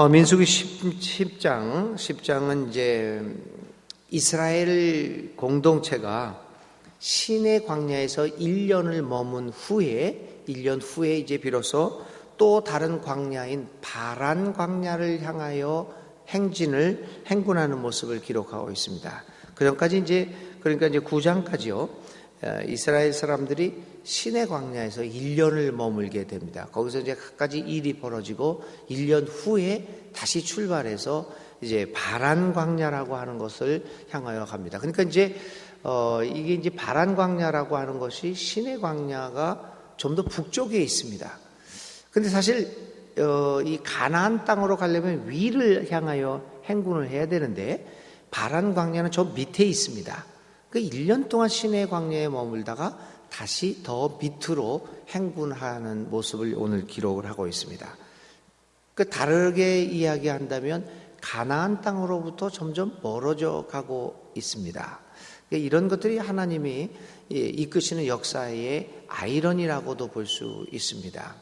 민수기 10장은 이제 이스라엘 공동체가 시내 광야에서 1년을 머문 후에 1년 후에 이제 비로소 또 다른 광야인 바란 광야를 향하여 행군하는 모습을 기록하고 있습니다. 그전까지 이제 9장까지요. 이스라엘 사람들이 시내 광야에서 1년을 머물게 됩니다. 거기서 이제 갖가지 일이 벌어지고 1년 후에 다시 출발해서 이제 바란 광야라고 하는 것을 향하여 갑니다. 그러니까 이제 이게 이제 바란 광야라고 하는 것이 시내 광야가 좀 더 북쪽에 있습니다. 근데 사실 이 가나안 땅으로 가려면 위를 향하여 행군을 해야 되는데 바란 광야는 저 밑에 있습니다. 그 1년 동안 시내 광야에 머물다가 다시 더 밑으로 행군하는 모습을 오늘 기록을 하고 있습니다. 그 다르게 이야기한다면 가나안 땅으로부터 점점 멀어져 가고 있습니다. 이런 것들이 하나님이 이끄시는 역사의 아이러니라고도 볼 수 있습니다.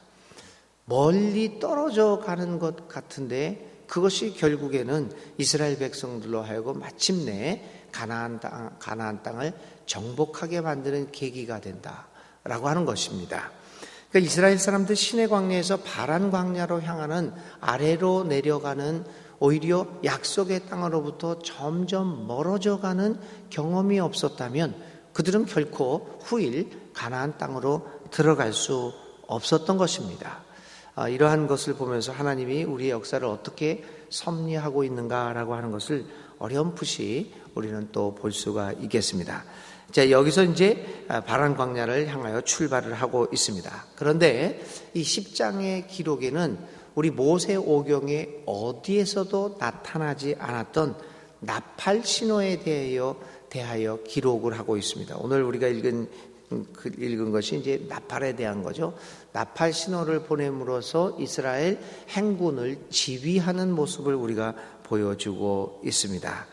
멀리 떨어져 가는 것 같은데 그것이 결국에는 이스라엘 백성들로 하여금 마침내 가나안 땅을 정복하게 만드는 계기가 된다라고 하는 것입니다. 그러니까 이스라엘 사람들 시내 광야에서 바란 광야로 향하는 아래로 내려가는 오히려 약속의 땅으로부터 점점 멀어져가는 경험이 없었다면 그들은 결코 후일 가나안 땅으로 들어갈 수 없었던 것입니다. 이러한 것을 보면서 하나님이 우리의 역사를 어떻게 섭리하고 있는가라고 하는 것을 어렴풋이 우리는 또 볼 수가 있겠습니다. 자, 여기서 이제 바란 광야를 향하여 출발을 하고 있습니다. 그런데 이 10장의 기록에는 우리 모세 오경에 어디에서도 나타나지 않았던 나팔 신호에 대하여 기록을 하고 있습니다. 오늘 우리가 읽은 것이 이제 나팔에 대한 거죠. 나팔 신호를 보냄으로써 이스라엘 행군을 지휘하는 모습을 우리가 보여주고 있습니다.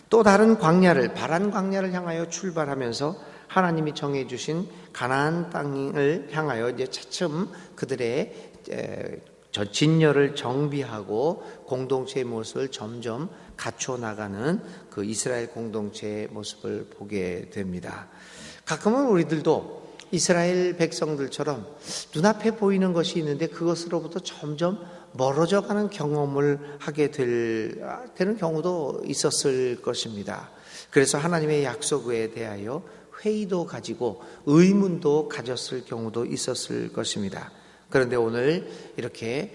또 다른 바란 광야를 향하여 출발하면서 하나님이 정해주신 가나안 땅을 향하여 이제 차츰 그들의 진열을 정비하고 공동체의 모습을 점점 갖춰 나가는 그 이스라엘 공동체의 모습을 보게 됩니다. 가끔은 우리들도 이스라엘 백성들처럼 눈앞에 보이는 것이 있는데 그것으로부터 점점 멀어져가는 경험을 하게 되는 경우도 있었을 것입니다. 그래서 하나님의 약속에 대하여 회의도 가지고 의문도 가졌을 경우도 있었을 것입니다. 그런데 오늘 이렇게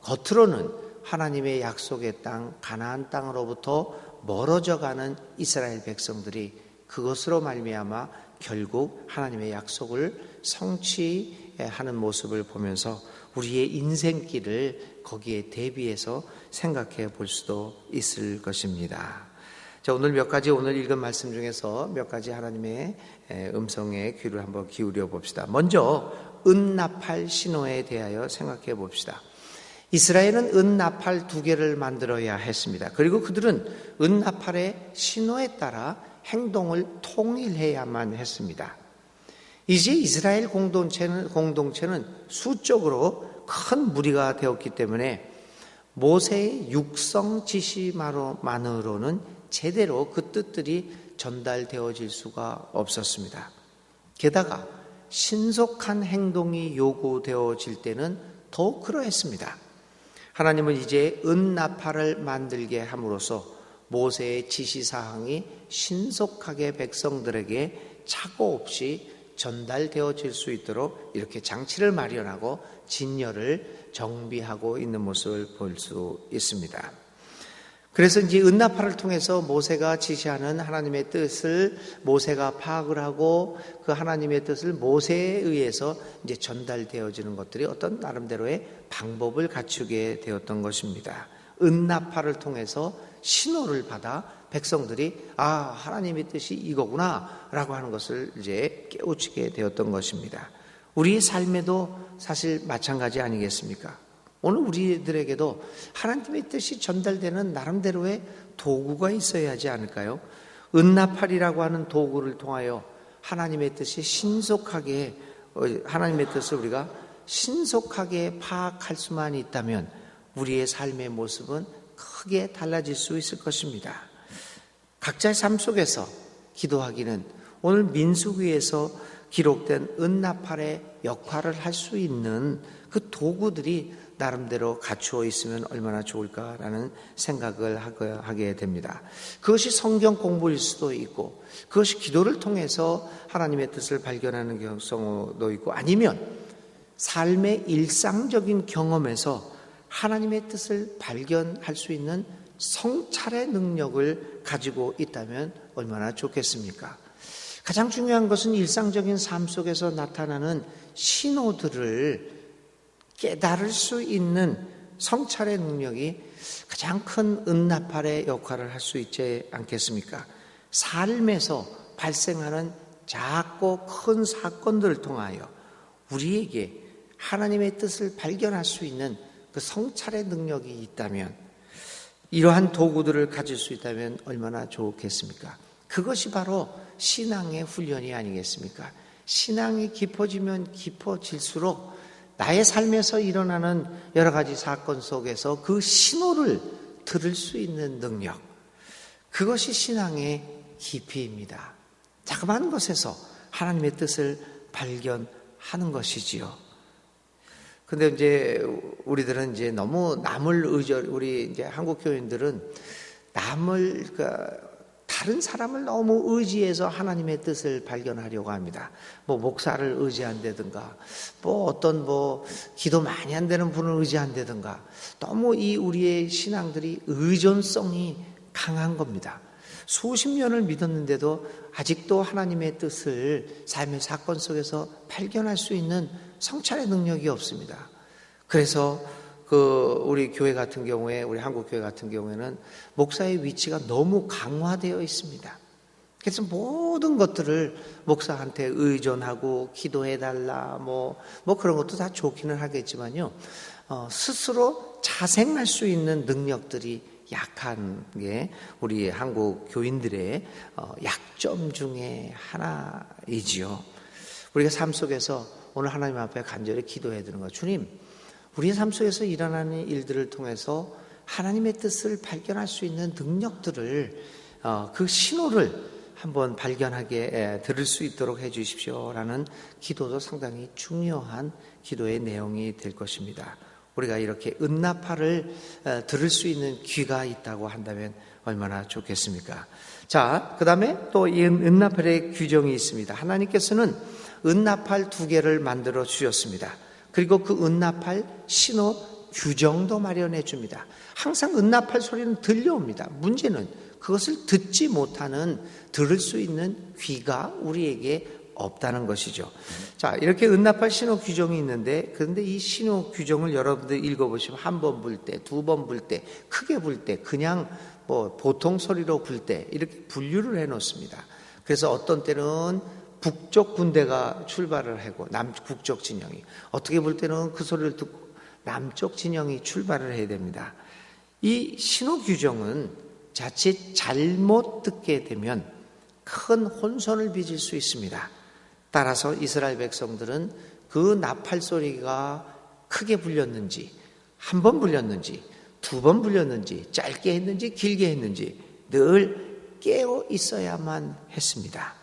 겉으로는 하나님의 약속의 땅 가나안 땅으로부터 멀어져가는 이스라엘 백성들이 그것으로 말미암아 결국 하나님의 약속을 성취하는 모습을 보면서 우리의 인생길을 거기에 대비해서 생각해 볼 수도 있을 것입니다. 자, 오늘 읽은 말씀 중에서 몇 가지 하나님의 음성에 귀를 한번 기울여 봅시다. 먼저 은나팔 신호에 대하여 생각해 봅시다. 이스라엘은 은나팔 2개를 만들어야 했습니다. 그리고 그들은 은나팔의 신호에 따라 행동을 통일해야만 했습니다. 이제 이스라엘 공동체는 수적으로 큰 무리가 되었기 때문에 모세의 육성 지시만으로는 제대로 그 뜻들이 전달되어질 수가 없었습니다. 게다가 신속한 행동이 요구되어질 때는 더욱 그러했습니다. 하나님은 이제 은나팔을 만들게 함으로써 모세의 지시사항이 신속하게 백성들에게 착오 없이 전달되어질 수 있도록 이렇게 장치를 마련하고 진열을 정비하고 있는 모습을 볼 수 있습니다. 그래서 이제 은나팔을 통해서 모세가 지시하는 하나님의 뜻을 모세가 파악을 하고 그 하나님의 뜻을 모세에 의해서 이제 전달되어지는 것들이 어떤 나름대로의 방법을 갖추게 되었던 것입니다. 은나팔을 통해서 신호를 받아 백성들이 하나님의 뜻이 이거구나 라고 하는 것을 이제 깨우치게 되었던 것입니다. 우리의 삶에도 사실 마찬가지 아니겠습니까? 오늘 우리들에게도 하나님의 뜻이 전달되는 나름대로의 도구가 있어야 하지 않을까요? 은나팔이라고 하는 도구를 통하여 하나님의 뜻이 하나님의 뜻을 우리가 신속하게 파악할 수만 있다면 우리의 삶의 모습은 크게 달라질 수 있을 것입니다. 각자의 삶 속에서 기도하기는 오늘 민수기에서 기록된 은나팔의 역할을 할 수 있는 그 도구들이 나름대로 갖추어 있으면 얼마나 좋을까라는 생각을 하게 됩니다. 그것이 성경 공부일 수도 있고, 그것이 기도를 통해서 하나님의 뜻을 발견하는 경우도 있고, 아니면 삶의 일상적인 경험에서 하나님의 뜻을 발견할 수 있는 성찰의 능력을 가지고 있다면 얼마나 좋겠습니까? 가장 중요한 것은 일상적인 삶 속에서 나타나는 신호들을 깨달을 수 있는 성찰의 능력이 가장 큰 은나팔의 역할을 할 수 있지 않겠습니까? 삶에서 발생하는 작고 큰 사건들을 통하여 우리에게 하나님의 뜻을 발견할 수 있는 그 성찰의 능력이 있다면, 이러한 도구들을 가질 수 있다면 얼마나 좋겠습니까? 그것이 바로 신앙의 훈련이 아니겠습니까? 신앙이 깊어지면 깊어질수록 나의 삶에서 일어나는 여러 가지 사건 속에서 그 신호를 들을 수 있는 능력, 그것이 신앙의 깊이입니다. 자그마한 것에서 하나님의 뜻을 발견하는 것이지요. 근데 이제 우리들은 이제 너무 남을 우리 이제 한국 교인들은 다른 사람을 너무 의지해서 하나님의 뜻을 발견하려고 합니다. 목사를 의지한다든가, 어떤 기도 많이 한다는 분을 의지한다든가, 너무 우리의 신앙들이 의존성이 강한 겁니다. 수십 년을 믿었는데도 아직도 하나님의 뜻을 삶의 사건 속에서 발견할 수 있는 성찰의 능력이 없습니다. 그래서 우리 교회 같은 경우에, 우리 한국 교회 같은 경우에는 목사의 위치가 너무 강화되어 있습니다. 그래서 모든 것들을 목사한테 의존하고 기도해달라, 그런 것도 다 좋기는 하겠지만요, 스스로 자생할 수 있는 능력들이 약한 게 우리 한국 교인들의 약점 중에 하나이지요. 우리가 삶 속에서 오늘 하나님 앞에 간절히 기도해야 되는 거, 주님, 우리의 삶 속에서 일어나는 일들을 통해서 하나님의 뜻을 발견할 수 있는 능력들을, 그 신호를 한번 발견하게 들을 수 있도록 해 주십시오라는 기도도 상당히 중요한 기도의 내용이 될 것입니다. 우리가 이렇게 은나팔을 들을 수 있는 귀가 있다고 한다면 얼마나 좋겠습니까? 자, 그 다음에 또 이 은나팔의 규정이 있습니다. 하나님께서는 은나팔 2개를 만들어 주셨습니다. 그리고 그 은나팔 신호 규정도 마련해 줍니다. 항상 은나팔 소리는 들려옵니다. 문제는 그것을 듣지 못하는, 들을 수 있는 귀가 우리에게 없다는 것이죠. 자, 이렇게 은나팔 신호 규정이 있는데, 그런데 이 신호 규정을 여러분들 읽어보시면 한 번 불 때, 2번 불 때, 크게 불 때, 그냥 보통 소리로 불 때, 이렇게 분류를 해 놓습니다. 그래서 어떤 때는 북쪽 군대가 출발을 하고 남북쪽 진영이, 어떻게 볼 때는 그 소리를 듣고 남쪽 진영이 출발을 해야 됩니다. 이 신호 규정은 자칫 잘못 듣게 되면 큰 혼선을 빚을 수 있습니다. 따라서 이스라엘 백성들은 그 나팔 소리가 크게 불렸는지, 한 번 불렸는지, 2번 불렸는지, 짧게 했는지 길게 했는지 늘 깨어 있어야만 했습니다.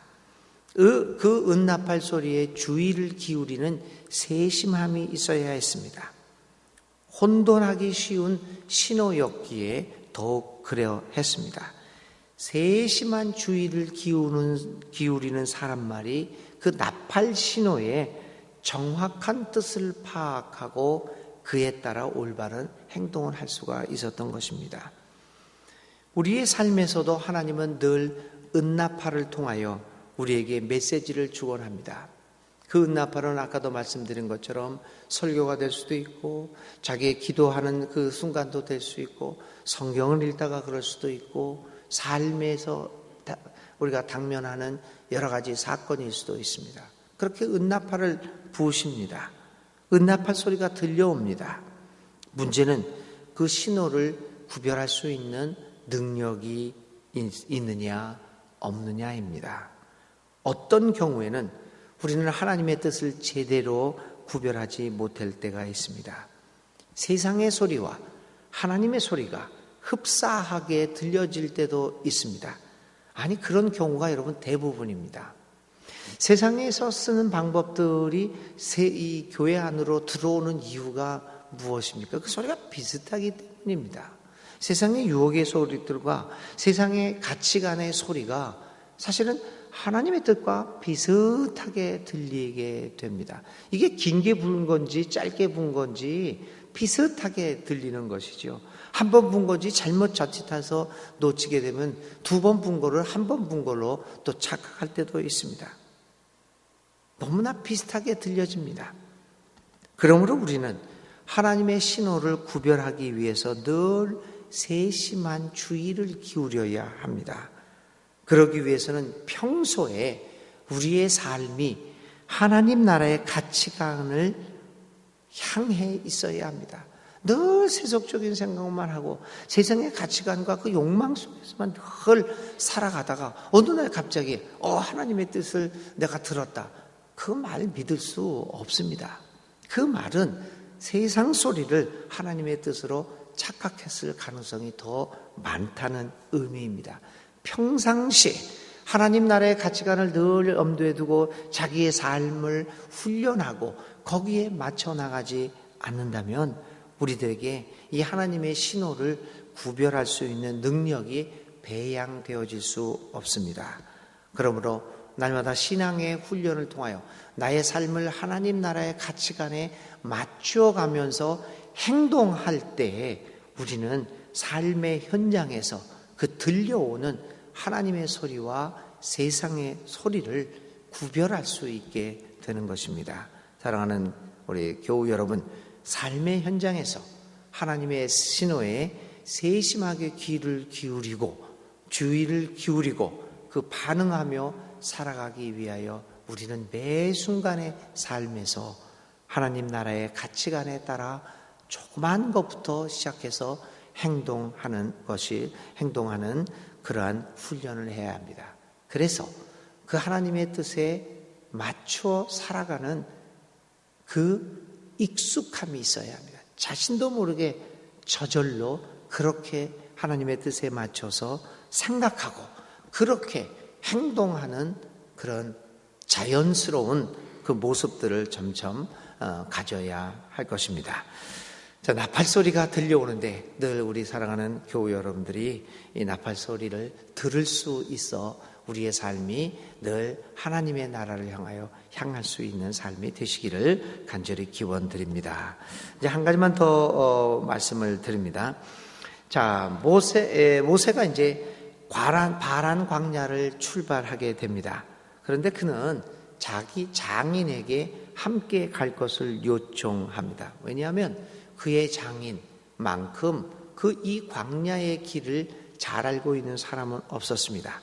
그 은나팔 소리에 주의를 기울이는 세심함이 있어야 했습니다. 혼돈하기 쉬운 신호였기에 더욱 그려 했습니다. 세심한 주의를 기울이는 사람말이 그 나팔 신호의 정확한 뜻을 파악하고 그에 따라 올바른 행동을 할 수가 있었던 것입니다. 우리의 삶에서도 하나님은 늘 은나팔을 통하여 우리에게 메시지를 주곤 합니다. 그 은나팔은 아까도 말씀드린 것처럼 설교가 될 수도 있고, 자기의 기도하는 그 순간도 될 수 있고, 성경을 읽다가 그럴 수도 있고, 삶에서 우리가 당면하는 여러 가지 사건일 수도 있습니다. 그렇게 은나팔을 부으십니다. 은나팔 소리가 들려옵니다. 문제는 그 신호를 구별할 수 있는 능력이 있느냐 없느냐입니다. 어떤 경우에는 우리는 하나님의 뜻을 제대로 구별하지 못할 때가 있습니다. 세상의 소리와 하나님의 소리가 흡사하게 들려질 때도 있습니다. 아니, 그런 경우가 여러분 대부분입니다. 세상에서 쓰는 방법들이 이 교회 안으로 들어오는 이유가 무엇입니까? 그 소리가 비슷하기 때문입니다. 세상의 유혹의 소리들과 세상의 가치관의 소리가 사실은 하나님의 뜻과 비슷하게 들리게 됩니다. 이게 긴게 부은 건지 짧게 부은 건지 비슷하게 들리는 것이죠. 한 번 분 거지 잘못 자칫해서 놓치게 되면 두 번 분 거를 한 번 분 걸로 또 착각할 때도 있습니다. 너무나 비슷하게 들려집니다. 그러므로 우리는 하나님의 신호를 구별하기 위해서 늘 세심한 주의를 기울여야 합니다. 그러기 위해서는 평소에 우리의 삶이 하나님 나라의 가치관을 향해 있어야 합니다. 늘 세속적인 생각만 하고 세상의 가치관과 그 욕망 속에서만 늘 살아가다가 어느 날 갑자기 하나님의 뜻을 내가 들었다. 그 말 믿을 수 없습니다. 그 말은 세상 소리를 하나님의 뜻으로 착각했을 가능성이 더 많다는 의미입니다. 평상시 하나님 나라의 가치관을 늘 염두에 두고 자기의 삶을 훈련하고 거기에 맞춰 나가지 않는다면 우리들에게 이 하나님의 신호를 구별할 수 있는 능력이 배양되어질 수 없습니다. 그러므로 날마다 신앙의 훈련을 통하여 나의 삶을 하나님 나라의 가치관에 맞춰가면서 행동할 때에 우리는 삶의 현장에서 그 들려오는 하나님의 소리와 세상의 소리를 구별할 수 있게 되는 것입니다. 사랑하는 우리 교우 여러분, 삶의 현장에서 하나님의 신호에 세심하게 귀를 기울이고 주의를 기울이고 그 반응하며 살아가기 위하여 우리는 매 순간의 삶에서 하나님 나라의 가치관에 따라 조그만 것부터 시작해서 행동하는 그러한 훈련을 해야 합니다. 그래서 그 하나님의 뜻에 맞춰 살아가는 그 익숙함이 있어야 합니다. 자신도 모르게 저절로 그렇게 하나님의 뜻에 맞춰서 생각하고 그렇게 행동하는 그런 자연스러운 그 모습들을 점점 가져야 할 것입니다. 자, 나팔 소리가 들려오는데 늘 우리 사랑하는 교우 여러분들이 이 나팔 소리를 들을 수 있어 우리의 삶이 늘 하나님의 나라를 향할 수 있는 삶이 되시기를 간절히 기원드립니다. 이제 한 가지만 더 말씀을 드립니다. 자, 모세가 이제 바란 광야를 출발하게 됩니다. 그런데 그는 자기 장인에게 함께 갈 것을 요청합니다. 왜냐하면 그의 장인만큼 그 이 광야의 길을 잘 알고 있는 사람은 없었습니다.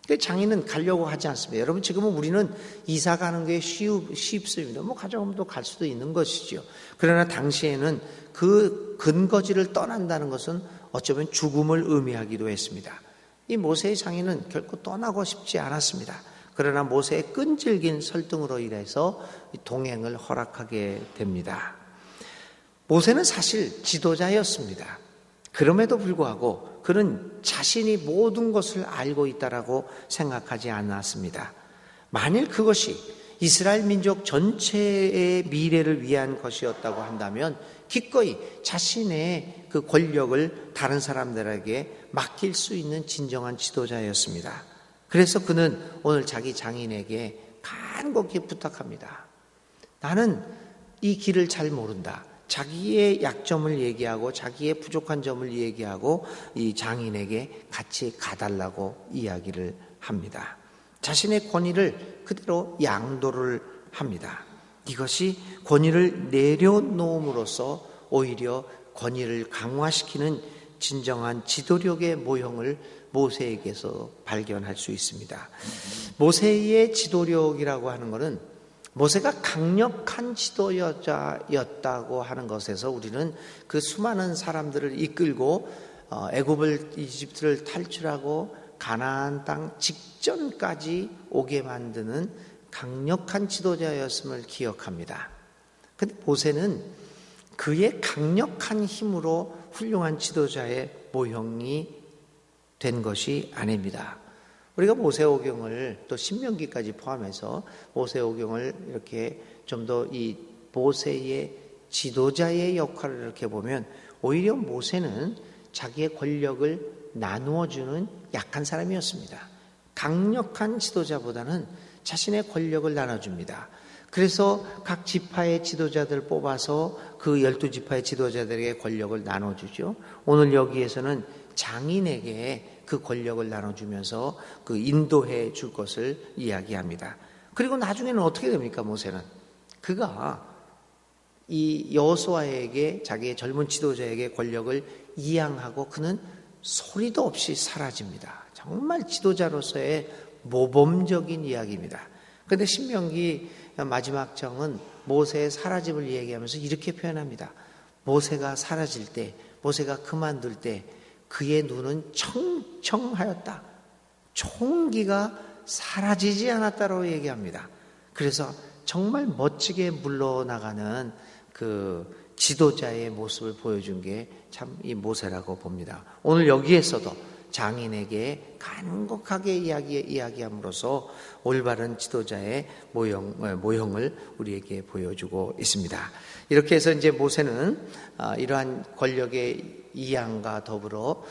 그 장인은 가려고 하지 않습니다. 여러분, 지금은 우리는 이사 가는 게 쉽습니다. 가져가면 또 갈 수도 있는 것이죠. 그러나 당시에는 그 근거지를 떠난다는 것은 어쩌면 죽음을 의미하기도 했습니다. 이 모세의 장인은 결코 떠나고 싶지 않았습니다. 그러나 모세의 끈질긴 설득으로 인해서 동행을 허락하게 됩니다. 모세는 사실 지도자였습니다. 그럼에도 불구하고 그는 자신이 모든 것을 알고 있다라고 생각하지 않았습니다. 만일 그것이 이스라엘 민족 전체의 미래를 위한 것이었다고 한다면 기꺼이 자신의 그 권력을 다른 사람들에게 맡길 수 있는 진정한 지도자였습니다. 그래서 그는 오늘 자기 장인에게 간곡히 부탁합니다. 나는 이 길을 잘 모른다. 자기의 약점을 얘기하고 자기의 부족한 점을 얘기하고 이 장인에게 같이 가달라고 이야기를 합니다. 자신의 권위를 그대로 양도를 합니다. 이것이 권위를 내려놓음으로써 오히려 권위를 강화시키는 진정한 지도력의 모형을 모세에게서 발견할 수 있습니다. 모세의 지도력이라고 하는 것은 모세가 강력한 지도자였다고 하는 것에서 우리는 그 수많은 사람들을 이끌고 이집트를 탈출하고 가나안 땅 직전까지 오게 만드는 강력한 지도자였음을 기억합니다. 근데 모세는 그의 강력한 힘으로 훌륭한 지도자의 모형이 된 것이 아닙니다. 우리가 모세오경을 또 신명기까지 포함해서 모세오경을 이렇게 좀 더 이 모세의 지도자의 역할을 이렇게 보면 오히려 모세는 자기의 권력을 나누어주는 약한 사람이었습니다. 강력한 지도자보다는 자신의 권력을 나눠줍니다. 그래서 각 지파의 지도자들 뽑아서 그 12지파의 지도자들에게 권력을 나눠주죠. 오늘 여기에서는 장인에게 그 권력을 나눠주면서 그 인도해 줄 것을 이야기합니다. 그리고 나중에는 어떻게 됩니까? 모세는 그가 이 여호수아에게 자기의 젊은 지도자에게 권력을 이양하고 그는 소리도 없이 사라집니다. 정말 지도자로서의 모범적인 이야기입니다. 그런데 신명기 마지막 장은 모세의 사라짐을 얘기하면서 이렇게 표현합니다. 모세가 사라질 때, 모세가 그만둘 때 그의 눈은 청청하였다. 총기가 사라지지 않았다고 얘기합니다. 그래서 정말 멋지게 물러나가는 그 지도자의 모습을 보여준 게 참 이 모세라고 봅니다. 오늘 여기에서도 장인에게 간곡하게 이야기함으로써 올바른 지도자의 모형을 우리에게 보여주고 있습니다. 이렇게 해서 이제 모세는 이러한 권력의 이양과 더불어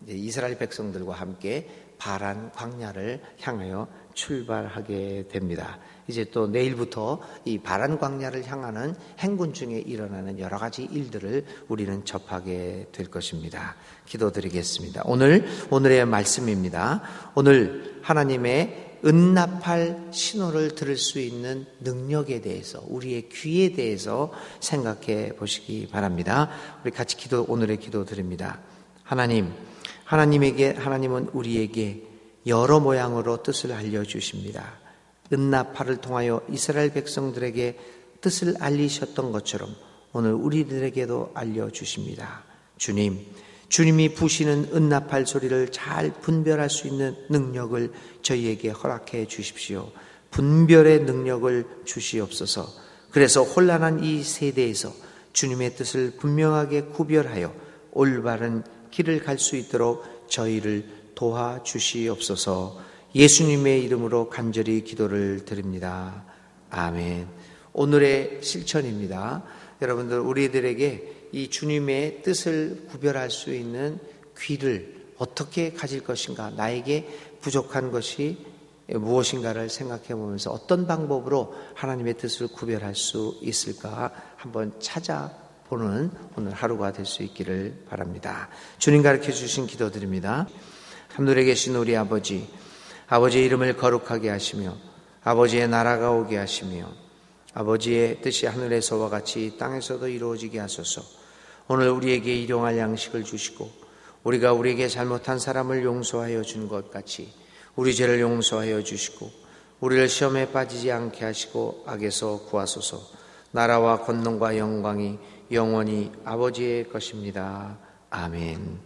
이스라엘 백성들과 함께 바란 광야를 향하여 출발하게 됩니다. 이제 또 내일부터 이 바란 광야를 향하는 행군 중에 일어나는 여러 가지 일들을 우리는 접하게 될 것입니다. 기도드리겠습니다. 오늘의 말씀입니다. 오늘 하나님의 은납할 신호를 들을 수 있는 능력에 대해서, 우리의 귀에 대해서 생각해 보시기 바랍니다. 우리 같이 오늘의 기도 드립니다. 하나님은 우리에게 여러 모양으로 뜻을 알려주십니다. 은납할을 통하여 이스라엘 백성들에게 뜻을 알리셨던 것처럼 오늘 우리들에게도 알려주십니다. 주님이 부시는 은납할 소리를 잘 분별할 수 있는 능력을 저희에게 허락해 주십시오. 분별의 능력을 주시옵소서. 그래서 혼란한 이 세대에서 주님의 뜻을 분명하게 구별하여 올바른 길을 갈 수 있도록 저희를 도와주시옵소서. 예수님의 이름으로 간절히 기도를 드립니다. 아멘. 오늘의 실천입니다. 여러분들, 우리들에게 이 주님의 뜻을 구별할 수 있는 귀를 어떻게 가질 것인가, 나에게 부족한 것이 무엇인가를 생각해 보면서 어떤 방법으로 하나님의 뜻을 구별할 수 있을까 한번 찾아보는 오늘 하루가 될 수 있기를 바랍니다. 주님 가르쳐 주신 기도 드립니다. 하늘에 계신 우리 아버지의 이름을 거룩하게 하시며 아버지의 나라가 오게 하시며 아버지의 뜻이 하늘에서와 같이 땅에서도 이루어지게 하소서. 오늘 우리에게 일용할 양식을 주시고 우리가 우리에게 잘못한 사람을 용서하여 준 것 같이 우리 죄를 용서하여 주시고 우리를 시험에 빠지지 않게 하시고 악에서 구하소서. 나라와 권능과 영광이 영원히 아버지의 것입니다. 아멘.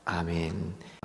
아멘.